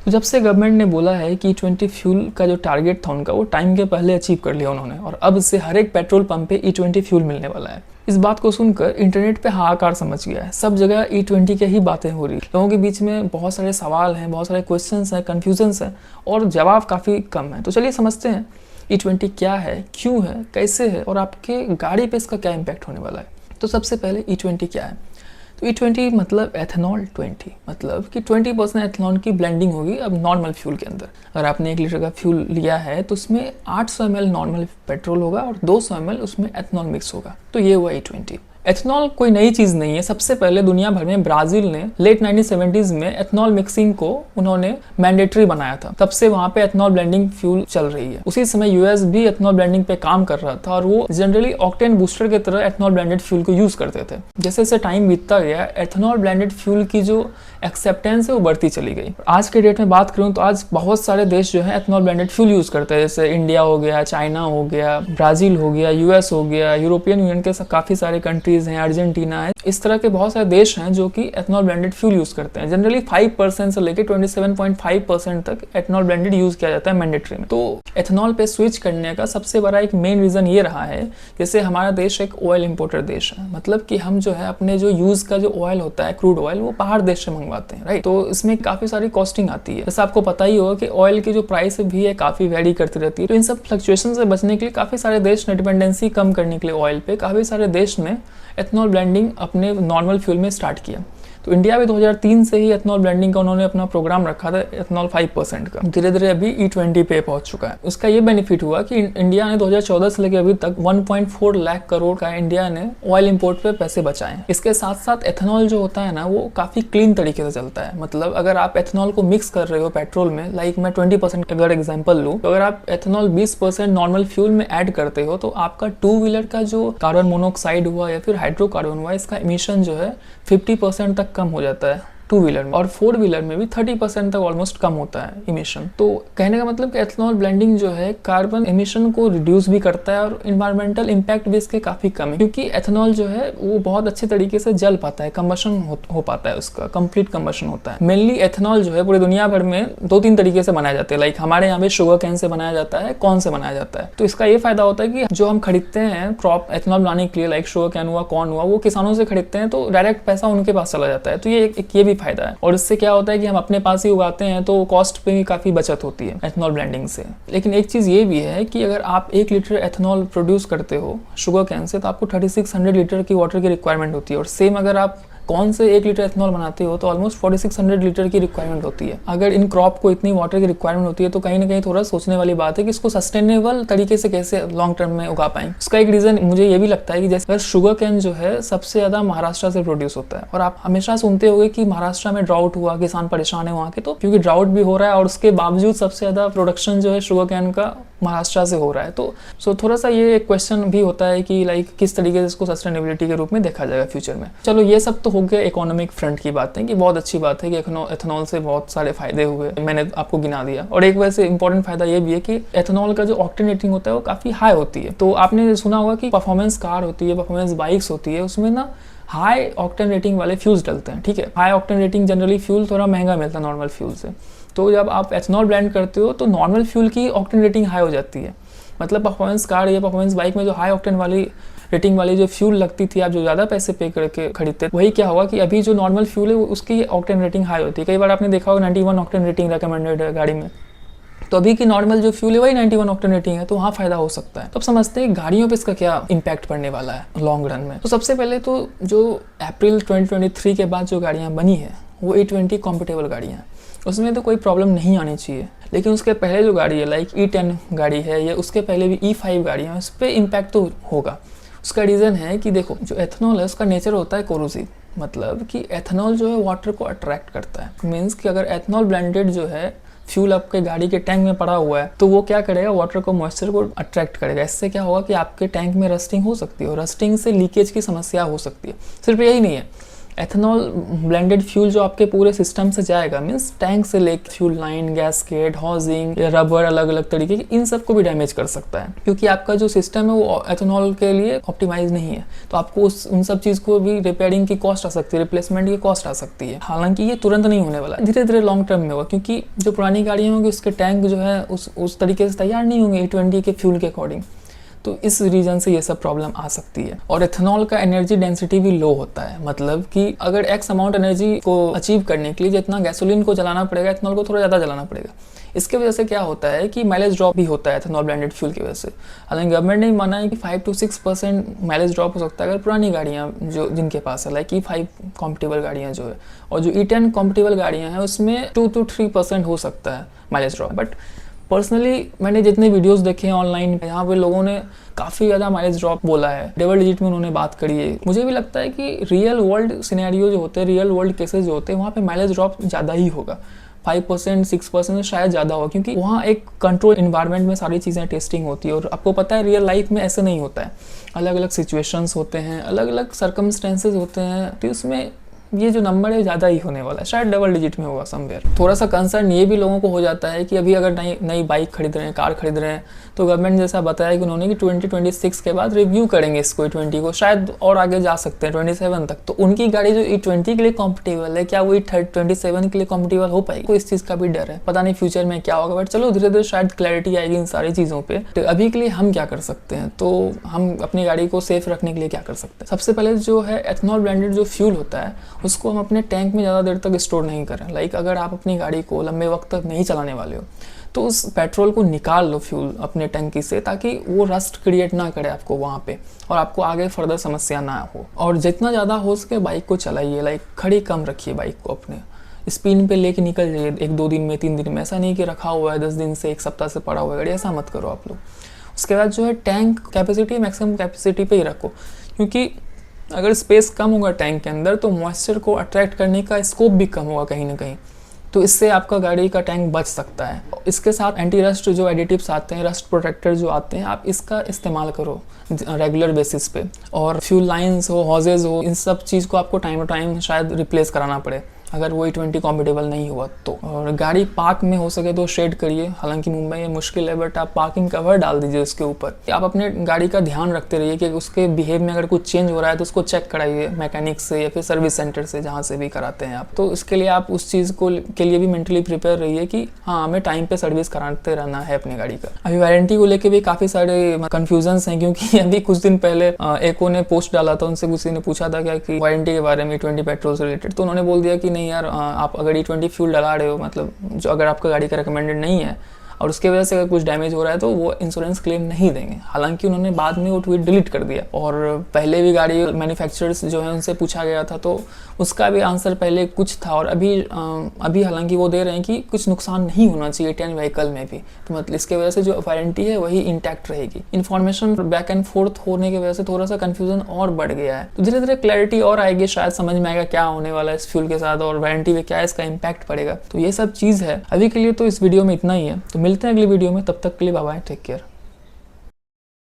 तो जब से गवर्नमेंट ने बोला है कि E20 फ्यूल का जो टारगेट था उनका, वो टाइम के पहले अचीव कर लिया उन्होंने, और अब से हर एक पेट्रोल पंप पे E20 फ्यूल मिलने वाला है। इस बात को सुनकर इंटरनेट पे हाहाकार समझ गया है। सब जगह E20 के ही बातें हो रही, लोगों के बीच में बहुत सारे सवाल हैं, बहुत सारे क्वेश्चंस हैं, कन्फ्यूजन्स हैं, और जवाब काफ़ी कम है। तो चलिए समझते हैं E20 क्या है, क्यों है, कैसे है, और आपके गाड़ी पे इसका क्या इम्पैक्ट होने वाला है। तो सबसे पहले E20 क्या है। तो E20 मतलब एथेनॉल 20, मतलब कि 20% एथेनॉल की ब्लेंडिंग होगी अब नॉर्मल फ्यूल के अंदर। अगर आपने 1 लीटर का फ्यूल लिया है तो उसमें 800 ml नॉर्मल पेट्रोल होगा और 200 ml उसमें एथेनॉल मिक्स होगा। तो ये हुआ E20। एथेनॉल कोई नई चीज़ नहीं है। सबसे पहले दुनिया भर में ब्राज़ील ने लेट 1970s में एथेनॉल मिक्सिंग को उन्होंने मैंडेटरी बनाया था। तब से वहाँ पे एथेनॉल ब्लेंडिंग फ्यूल चल रही है। उसी समय यूएस भी एथेनॉल ब्लेंडिंग पे काम कर रहा था और वो जनरली ऑक्टेन बूस्टर की तरह एथेनॉल ब्लेंडेड फ्यूल को यूज़ करते थे। जैसे जैसे टाइम बीतता गया, एथेनॉल ब्लेंडेड फ्यूल की जो एक्सेप्टेंस है वो बढ़ती चली गई। आज के डेट में बात करूँ तो आज बहुत सारे देश जो है एथेनॉल ब्लेंडेड फ्यूल यूज़ करते हैं। जैसे इंडिया हो गया, चाइना हो गया, ब्राज़ील हो गया, यूएस हो गया, यूरोपियन यूनियन के काफ़ी सारे कंट्रीज़ हैं, अर्जेंटीना है। इस तरह के बहुत सारे देश हैं जो कि एथेनॉल ब्लेंडेड फ्यूल यूज़ करते हैं। जनरली 5% से लेकर 27.5% तक एथेनॉल ब्लेंडेड यूज़ किया जाता है मैंडेटरी में। तो एथेनॉल पे स्विच करने का सबसे बड़ा एक मेन रीज़न ये रहा है, जैसे हमारा देश एक ऑयल इंपोर्टर देश है, मतलब कि हम जो है अपने जो यूज़ का जो ऑयल होता है, क्रूड ऑयल, वो बाहर देश से मंगवाते हैं, राइट। तो इसमें काफ़ी सारी कॉस्टिंग आती है। जैसे आपको पता ही होगा कि ऑयल की जो प्राइस भी है काफ़ी वेरी करती रहती है। तो इन सब फ्लक्चुएशन से बचने के लिए काफ़ी सारे देश ने, डिपेंडेंसी कम करने के लिए ऑयल पे, काफ़ी सारे देश ने एथेनॉल ब्लेंडिंग अपने नॉर्मल फ्यूल में स्टार्ट किया। तो इंडिया भी 2003 से ही एथेनॉल ब्लेंडिंग का उन्होंने अपना प्रोग्राम रखा था, एथेनॉल 5% का। धीरे धीरे अभी E20 पे पहुंच चुका है। उसका ये बेनिफिट हुआ कि इंडिया ने 2014 से लेकर अभी तक 1.4 लाख करोड़ का इंडिया ने ऑयल इंपोर्ट पे पैसे बचाए। इसके साथ साथ एथेनॉल जो होता है ना, वो काफ़ी क्लीन तरीके से चलता है। मतलब अगर आप एथेनॉल को मिक्स कर रहे हो पेट्रोल में, लाइक मैं 20% अगर एग्जाम्पल लूँ, तो अगर आप एथेनॉल 20% नॉर्मल फ्यूल में ऐड करते हो तो आपका 2 व्हीलर का जो कार्बन मोनोऑक्साइड हुआ या फिर हाइड्रोकार्बन हुआ, इसका इमिशन जो है 50% तक कम हो जाता है 2 व्हीलर में, और 4 व्हीलर में भी 30% तक ऑलमोस्ट कम होता है इमिशन। तो कहने का मतलब कि एथेनॉल ब्लेंडिंग जो है कार्बन इमिशन को रिड्यूस भी करता है और इन्वायरमेंटल इम्पैक्ट भी इसके काफ़ी कम है, क्योंकि एथेनॉल जो है वो बहुत अच्छे तरीके से जल पाता है, कम्बशन हो पाता है, उसका कंप्लीट कम्बशन होता है। मेनली एथेनॉल जो है पूरी दुनिया भर में 2-3 तरीके से बनाए जाते हैं। लाइक हमारे यहाँ पे शुगर कैन से बनाया जाता है, कॉर्न से बनाया जाता है। तो इसका ये फायदा होता है कि जो हम खरीदते हैं क्रॉप एथेनॉल बनाने के लिए, लाइक शुगर कैन हुआ, कॉर्न हुआ, वो किसानों से खरीदते हैं, तो डायरेक्ट पैसा उनके पास चला जाता है। तो ये भी फायदा है। और इससे क्या होता है कि हम अपने पास ही उगाते हैं तो कॉस्ट पे भी काफ़ी बचत होती है एथेनॉल ब्लेंडिंग से। लेकिन एक चीज़ ये भी है कि अगर आप 1 लीटर एथेनॉल प्रोड्यूस करते हो शुगर कैन से, तो आपको 3600 लीटर की वाटर की रिक्वायरमेंट होती है। और सेम अगर आप कौन से 1 लीटर एथेनॉल बनाते हो तो ऑलमोस्ट 4600 लीटर की रिक्वायरमेंट होती है। अगर इन क्रॉप को इतनी वाटर की रिक्वायरमेंट होती है तो कहीं ना कहीं थोड़ा सोचने वाली बात है कि इसको सस्टेनेबल तरीके से कैसे लॉन्ग टर्म में उगा पाएंगे। उसका एक रीज़न मुझे ये भी लगता है कि जैसे अगर शुगर कैन जो है सबसे ज़्यादा महाराष्ट्र से प्रोड्यूस होता है, और आप हमेशा सुनते होंगे कि महाराष्ट्र में ड्राउट हुआ, किसान परेशान है वहाँ के, तो क्योंकि ड्राउट भी हो रहा है और उसके बावजूद सबसे ज़्यादा प्रोडक्शन जो है शुगर कैन का महाराष्ट्र से हो रहा है। तो थोड़ा सा ये एक क्वेश्चन भी होता है कि लाइक किस तरीके से इसको सस्टेनेबिलिटी के रूप में देखा जाएगा फ्यूचर में। चलो ये सब तो हो गया इकोनॉमिक फ्रंट की बातें, कि बहुत अच्छी बात है कि एथेनॉल से बहुत सारे फायदे हुए, मैंने आपको गिना दिया। और एक वैसे इंपॉर्टेंट फायदा ये भी है कि एथेनॉल का जो ऑक्टेन रेटिंग होता है वो काफ़ी हाई होती है। तो आपने सुना होगा कि परफॉर्मेंस कार होती है, परफॉर्मेंस बाइक्स होती है, उसमें ना हाई ऑक्टेन रेटिंग वाले फ्यूल्स डलते हैं, ठीक है। High octane rating generally fuel थोड़ा महंगा मिलता है नॉर्मल फ्यूल से। तो जब आप एथेनॉल ब्लेंड करते हो तो नॉर्मल फ्यूल की ऑक्टेन रेटिंग हाई हो जाती है। मतलब परफॉर्मेंस कार या परफॉर्मेंस बाइक में जो हाई ऑक्टेन वाली रेटिंग वाली जो फ्यूल लगती थी, आप जो ज़्यादा पैसे पे करके खरीदते, वही क्या होगा कि अभी जो नॉर्मल फ्यूल है उसकी ऑक्टेन रेटिंग हाई होती है। कई बार आपने देखा होगा 91 ऑक्टेन रेटिंग रिकमेंडेड है गाड़ी में, तो अभी की नॉर्मल जो फ्यूल है वही 91 ऑक्टेन रेटिंग है, तो वहाँ फायदा हो सकता है। तो अब समझते हैं गाड़ियों पे इसका क्या इम्पैक्ट पड़ने वाला है लॉन्ग रन में। तो सबसे पहले तो जो अप्रैल 2023 के बाद जो गाड़ियाँ बनी है वो E20 कॉम्पिटेबल गाड़ियाँ हैं, उसमें तो कोई प्रॉब्लम नहीं आनी चाहिए। लेकिन उसके पहले जो गाड़ी है लाइक E10 गाड़ी है या उसके पहले भी E5 गाड़ी है, उस पर इम्पैक्ट तो होगा। उसका रीज़न है कि देखो जो एथेनॉल है उसका नेचर होता है कोरोसिव, मतलब कि एथेनॉल जो है वाटर को अट्रैक्ट करता है। मीन्स कि अगर एथेनॉल ब्लेंडेड जो है फ्यूल आपके गाड़ी के टैंक में पड़ा हुआ है तो वो क्या करेगा, वाटर को, मॉइस्चर को अट्रैक्ट करेगा। इससे क्या होगा कि आपके टैंक में रस्टिंग हो सकती है और रस्टिंग से लीकेज की समस्या हो सकती है। सिर्फ यही नहीं है, एथेनॉल ब्लेंडेड फ्यूल जो आपके पूरे सिस्टम से जाएगा, मीन्स टैंक से लेकर fuel line, gasket, housing, rubber, अलग अलग तरीके के, इन सब को भी डैमेज कर सकता है, क्योंकि आपका जो सिस्टम है वो एथेनॉल के लिए ऑप्टिमाइज नहीं है। तो आपको उन सब चीज़ को भी रिपेयरिंग की कॉस्ट आ सकती है, रिप्लेसमेंट की कॉस्ट आ सकती है। हालांकि ये तुरंत नहीं होने वाला, धीरे धीरे लॉन्ग टर्म में होगा, क्योंकि जो पुरानी गाड़ियाँ होंगी उसके टैंक जो है उस तरीके से तैयार नहीं होंगे E20 के फ्यूल के अकॉर्डिंग। तो इस रीजन से ये सब प्रॉब्लम आ सकती है। और एथेनॉल का एनर्जी डेंसिटी भी लो होता है, मतलब कि अगर एक्स अमाउंट एनर्जी को अचीव करने के लिए जितना गैसोलीन को जलाना पड़ेगा, एथेनॉल को थोड़ा ज़्यादा जलाना पड़ेगा। इसके वजह से क्या होता है कि माइलेज ड्रॉप भी होता है एथेनॉल ब्लेंडेड फ्यूल की वजह से। हालांकि गवर्नमेंट ने माना है कि 5 to 6% माइलेज ड्रॉप हो सकता है अगर पुरानी गाड़ियाँ जो जिनके पास है, लाइक E5 कॉम्पिटेबल गाड़ियाँ जो है, और जो E10 कॉम्पिटेबल गाड़ियाँ हैं उसमें 2 to 3% हो सकता है माइलेज ड्रॉप। बट पर्सनली मैंने जितने वीडियोस देखे हैं ऑनलाइन, यहाँ पे लोगों ने काफ़ी ज़्यादा माइलेज ड्रॉप बोला है, डबल डिजिट में उन्होंने बात करी है। मुझे भी लगता है कि रियल वर्ल्ड सिनेरियो जो होते हैं, रियल वर्ल्ड केसेस जो होते हैं, वहाँ पे माइलेज ड्रॉप ज़्यादा ही होगा, 5% 6% शायद ज़्यादा होगा, क्योंकि वहाँ एक कंट्रोल इन्वायरमेंट में सारी चीज़ें टेस्टिंग होती है। और आपको पता है रियल लाइफ में ऐसे नहीं होता है, अलग अलग सिचुएशंस होते हैं, अलग अलग सर्कमस्टेंसेज होते हैं, तो उसमें ये जो नंबर है ज़्यादा ही होने वाला है, शायद डबल डिजिट में होगा समवेयर। थोड़ा सा कंसर्न ये भी लोगों को हो जाता है कि अभी अगर नई बाइक खरीद रहे हैं, कार खरीद रहे हैं, तो गवर्नमेंट जैसा बताया कि उन्होंने कि 2026 के बाद रिव्यू करेंगे इसको E20 को, शायद और आगे जा सकते हैं 27 तक। तो उनकी गाड़ी जो E20 के लिए कॉम्पिटेबल है, क्या वो E27 के लिए कॉम्पिटेबल हो पाएगी, इस चीज़ का भी डर है। पता नहीं फ्यूचर में क्या होगा, बट चलो धीरे धीरे शायद क्लैरिटी आएगी इन सारी चीज़ों पर। तो अभी के लिए हम क्या कर सकते हैं, तो हम अपनी गाड़ी को सेफ रखने के लिए क्या कर सकते हैं। सबसे पहले जो है एथेनॉल ब्लेंडेड जो फ्यूल होता है उसको हम अपने टैंक में ज़्यादा देर तक स्टोर नहीं करें। लाइक अगर आप अपनी गाड़ी को लंबे वक्त तक नहीं चलाने वाले हो तो उस पेट्रोल को निकाल लो फ्यूल अपने टंकी से, ताकि वो रस्ट क्रिएट ना करे आपको वहाँ पे और आपको आगे फर्दर समस्या ना हो। और जितना ज़्यादा हो सके बाइक को चलाइए, लाइक खड़ी कम रखिए बाइक को, अपने स्पिन पे लेके निकल जाइए 1-2 दिन में, 3 दिन में। ऐसा नहीं कि रखा हुआ है 10 दिन से, 1 सप्ताह से पड़ा हुआ है गाड़ी, ऐसा मत करो आप लोग। उसके बाद जो है टैंक कैपेसिटी मैक्सिमम कैपेसिटी पे ही रखो, क्योंकि अगर स्पेस कम होगा टैंक के अंदर तो मॉइस्चर को अट्रैक्ट करने का स्कोप भी कम होगा कहीं ना कहीं, तो इससे आपका गाड़ी का टैंक बच सकता है। इसके साथ एंटी रस्ट जो एडिटिव्स आते हैं, रस्ट प्रोटेक्टर जो आते हैं, आप इसका इस्तेमाल करो रेगुलर बेसिस पे। और फ्यूल लाइंस हो, हॉजेज हो, इन सब चीज़ को आपको टाइम टू टाइम शायद रिप्लेस कराना पड़े अगर वो E20 कॉम्पिटेबल नहीं हुआ तो। और गाड़ी पार्क में हो सके तो शेड करिए, हालांकि मुंबई में मुश्किल है, बट आप पार्किंग कवर डाल दीजिए उसके ऊपर। आप अपने गाड़ी का ध्यान रखते रहिए कि उसके बिहेव में अगर कुछ चेंज हो रहा है तो उसको चेक कराइए मैकेनिक से या फिर सर्विस सेंटर से, जहाँ से भी कराते हैं आप। तो इसके लिए आप उस चीज़ को के लिए भी मेंटली प्रिपेयर रहिए कि हाँ, हमें टाइम पे सर्विस कराते रहना है अपनी गाड़ी का। अभी वारंटी को लेके भी काफ़ी सारे कन्फ्यूजन्स हैं, क्योंकि अभी कुछ दिन पहले एको ने पोस्ट डाला था, उनसे किसी ने पूछा था क्या कि वारंटी के बारे में E20 पेट्रोल से रिलेटेड, तो उन्होंने बोल दिया कि नहीं यार, आप अगर E20 फ्यूल डला रहे हो, मतलब जो अगर आपका गाड़ी का रिकमेंडेड नहीं है और उसके वजह से अगर कुछ डैमेज हो रहा है तो वो इंश्योरेंस क्लेम नहीं देंगे। हालांकि उन्होंने बाद में वो ट्वीट डिलीट कर दिया, और पहले भी गाड़ी मैन्युफैक्चरर्स जो है उनसे पूछा गया था तो उसका भी आंसर पहले कुछ था, और अभी हालांकि वो दे रहे हैं कि कुछ नुकसान नहीं होना चाहिए E10 व्हीकल में भी। तो मतलब इसके वजह से जो वारंटी है वही इंटैक्ट रहेगी। इन्फॉर्मेशन बैक एंड फोर्थ होने की वजह से थोड़ा सा कन्फ्यूजन और बढ़ गया है, तो धीरे धीरे क्लैरिटी और आएगी, शायद समझ में आएगा क्या होने वाला है इस फ्यूल के साथ और वारंटी में क्या इसका इम्पैक्ट पड़ेगा। तो ये सब चीज़ है। अभी के लिए तो इस वीडियो में इतना ही है, तो मिलते हैं अगली वीडियो में, तब तक के लिए बाय बाय, टेक केयर।